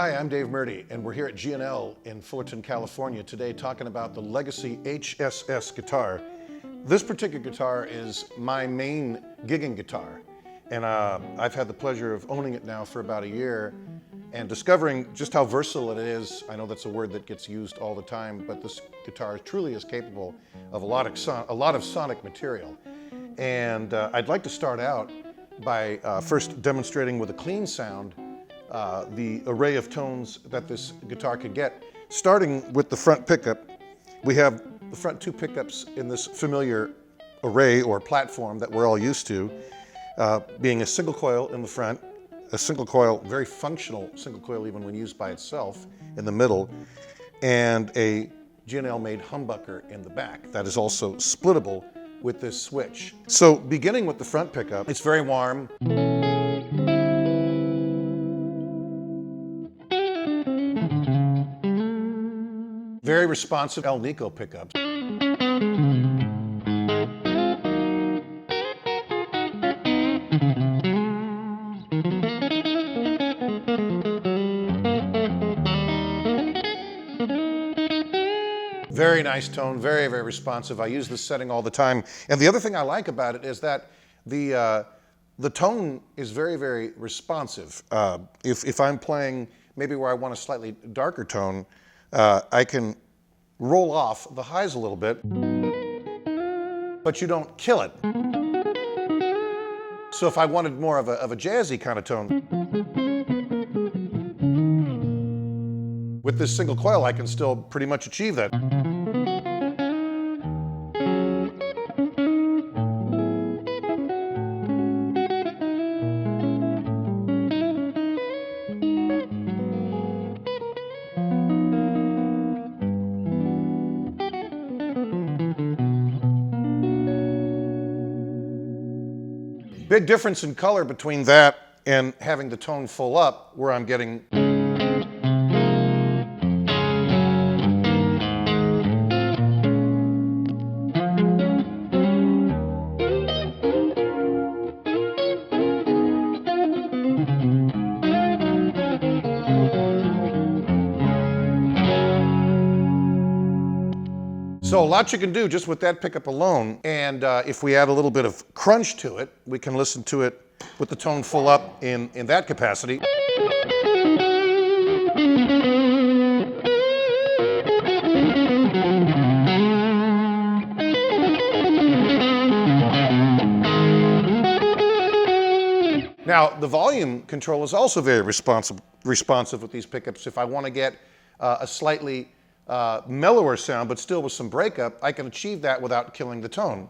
Hi, I'm Dave Murdy, and we're here at G&L in Fullerton, California today talking about the Legacy HSS guitar. This particular guitar is my main gigging guitar, and I've had the pleasure of owning it now for about a year and discovering just how versatile it is. I know that's a word that gets used all the time, but this guitar truly is capable of a lot of sonic material. And I'd like to start out by first demonstrating with a clean sound the array of tones that this guitar could get. Starting with the front pickup, we have the front two pickups in this familiar array or platform that we're all used to, being a single coil in the front, a single coil, very functional single coil even when used by itself, in the middle, and a G&L made humbucker in the back that is also splittable with this switch. So beginning with the front pickup, it's very warm. Very responsive El Nico pickups. Very nice tone, very, very responsive. I use this setting all the time. And the other thing I like about it is that the tone is very, very responsive. If I'm playing maybe where I want a slightly darker tone, I can roll off the highs a little bit, but you don't kill it. So if I wanted more of a jazzy kind of tone, with this single coil, I can still pretty much achieve that. Big difference in color between that and having the tone full up, where I'm getting So a lot you can do just with that pickup alone, and if we add a little bit of crunch to it, we can listen to it with the tone full up in that capacity. Now, the volume control is also very responsive with these pickups. If I want to get a slightly mellower sound, but still with some breakup, I can achieve that without killing the tone.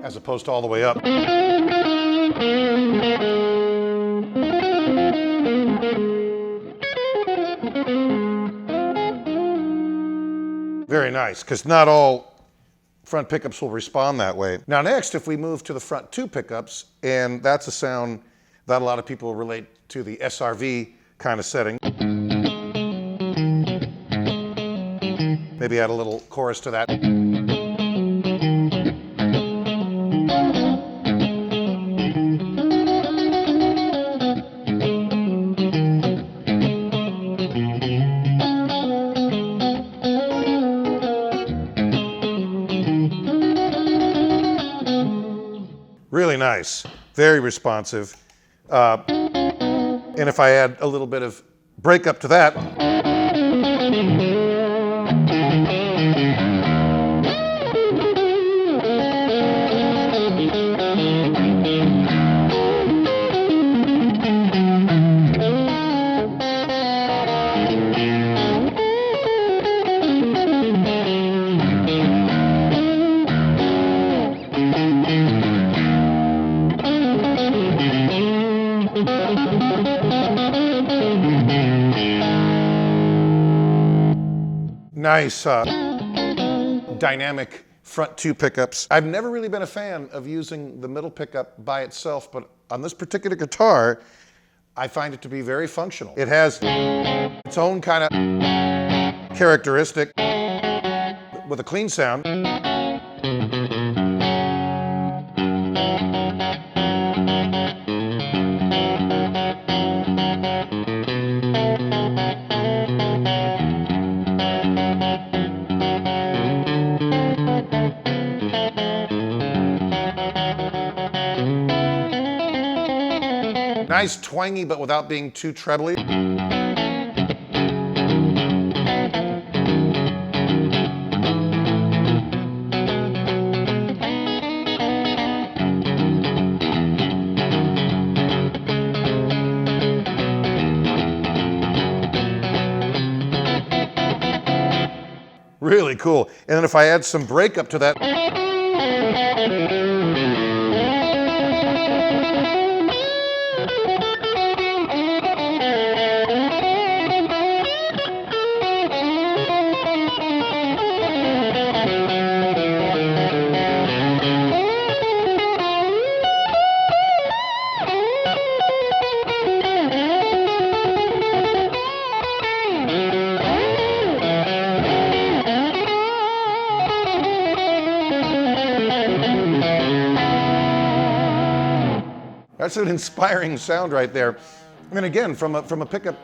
As opposed to all the way up. Very nice, because not all front pickups will respond that way. Now next, if we move to the front two pickups, and that's a sound that a lot of people relate to the SRV kind of setting. Maybe add a little chorus to that. Really nice, very responsive. And if I add a little bit of breakup to that, nice dynamic front two pickups. I've never really been a fan of using the middle pickup by itself, but on this particular guitar, I find it to be very functional. It has its own kind of characteristic with a clean sound. Nice twangy, but without being too trebly. Really cool. And then if I add some breakup to that, that's an inspiring sound right there. And again, from a pickup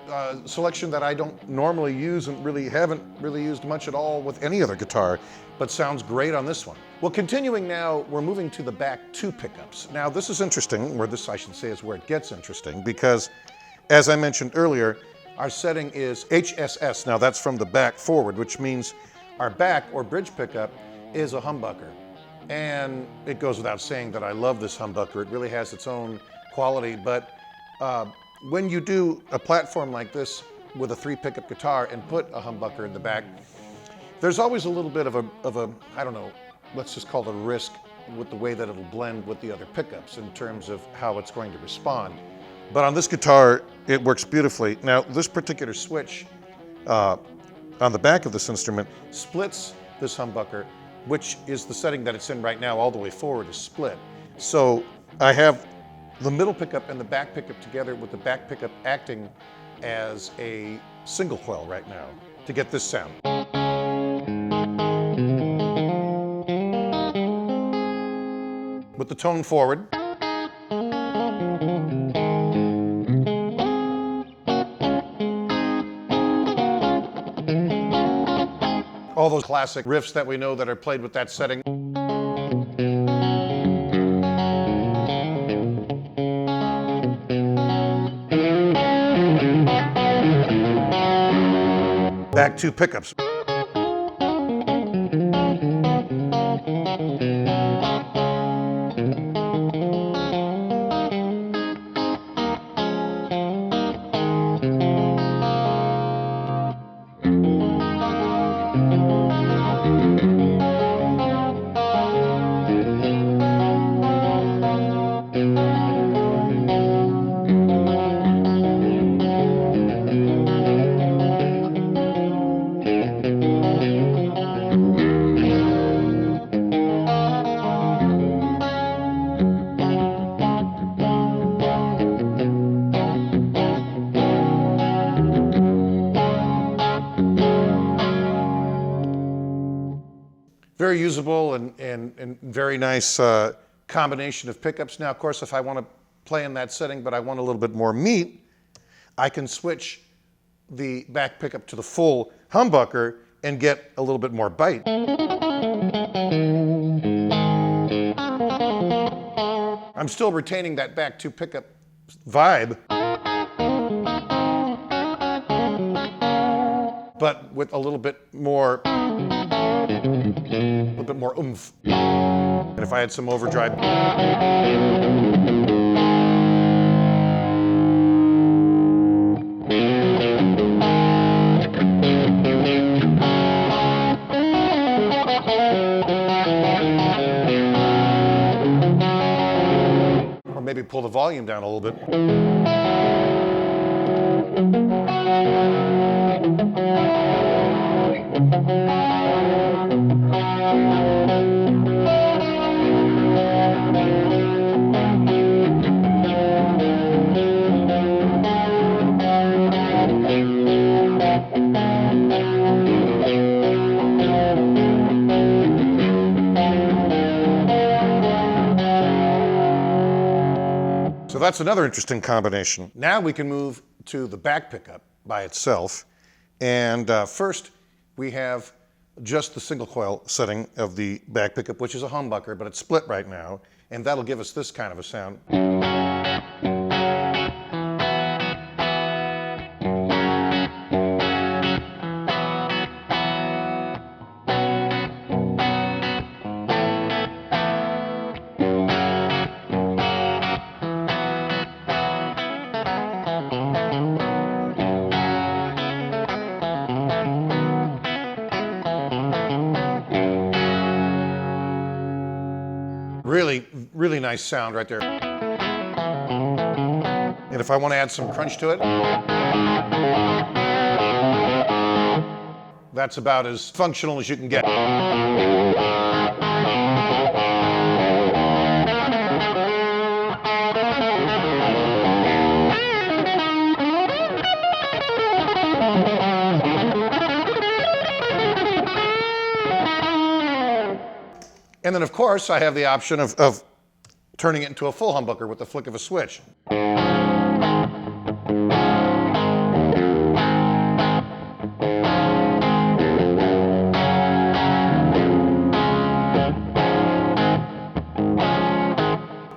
selection that I don't normally use and really haven't really used much at all with any other guitar, but sounds great on this one. Well, continuing now, we're moving to the back two pickups. Now this is interesting, or this I should say is where it gets interesting, because as I mentioned earlier, our setting is HSS. Now that's from the back forward, which means our back or bridge pickup is a humbucker. And it goes without saying that I love this humbucker. It really has its own quality, but when you do a platform like this with a 3-pickup guitar and put a humbucker in the back, there's always a little bit of a, I don't know, let's just call it a risk with the way that it'll blend with the other pickups in terms of how it's going to respond. But on this guitar, it works beautifully. Now, this particular switch on the back of this instrument splits this humbucker, which is the setting that it's in right now, all the way forward is split. So I have the middle pickup and the back pickup together, with the back pickup acting as a single coil right now to get this sound. With the tone forward. All those classic riffs that we know that are played with that setting. Back two pickups. Very usable and very nice combination of pickups. Now, of course, if I want to play in that setting, but I want a little bit more meat, I can switch the back pickup to the full humbucker and get a little bit more bite. I'm still retaining that back two pickup vibe, but with a little bit more oomph. And if I had some overdrive, or maybe pull the volume down a little bit. So that's another interesting combination. Now we can move to the back pickup by itself. And first, we have just the single coil setting of the back pickup, which is a humbucker, but it's split right now. And that'll give us this kind of a sound. Really nice sound right there. And if I want to add some crunch to it, that's about as functional as you can get. And then, of course, I have the option of turning it into a full humbucker with the flick of a switch.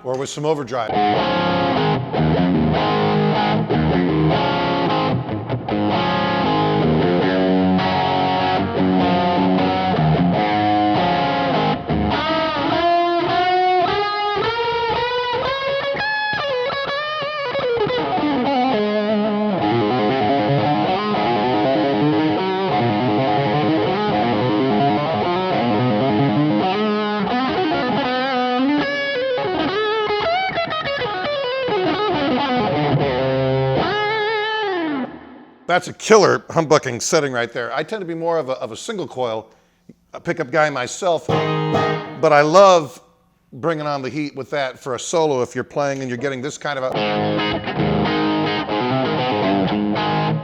Or with some overdrive. That's a killer humbucking setting right there. I tend to be more of a single coil pickup guy myself, but I love bringing on the heat with that for a solo if you're playing and you're getting this kind of a...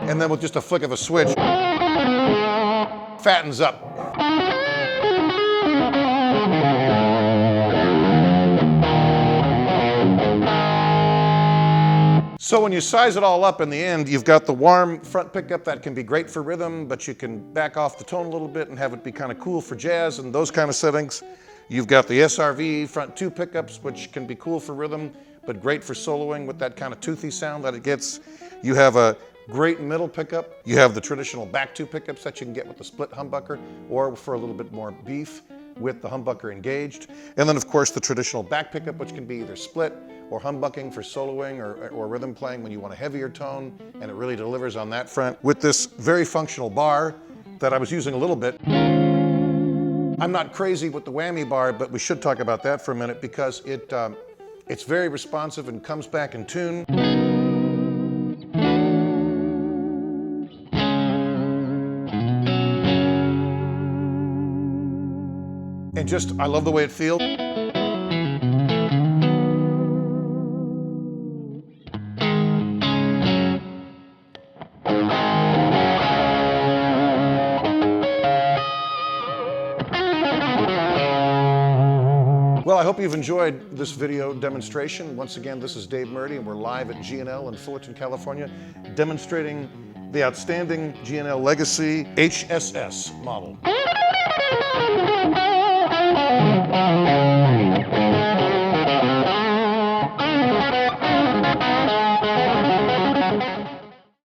And then with just a flick of a switch, fattens up. So when you size it all up in the end, you've got the warm front pickup that can be great for rhythm, but you can back off the tone a little bit and have it be kind of cool for jazz and those kind of settings. You've got the SRV front two pickups, which can be cool for rhythm, but great for soloing with that kind of toothy sound that it gets. You have a great middle pickup. You have the traditional back two pickups that you can get with the split humbucker, or for a little bit more beef with the humbucker engaged. And then, of course, the traditional back pickup, which can be either split or humbucking for soloing or rhythm playing when you want a heavier tone, and it really delivers on that front. With this very functional bar that I was using a little bit. I'm not crazy with the whammy bar, but we should talk about that for a minute because it's very responsive and comes back in tune. And just, I love the way it feels. Well, I hope you've enjoyed this video demonstration. Once again, this is Dave Murdy, and we're live at G&L in Fullerton, California, demonstrating the outstanding G&L Legacy HSS model.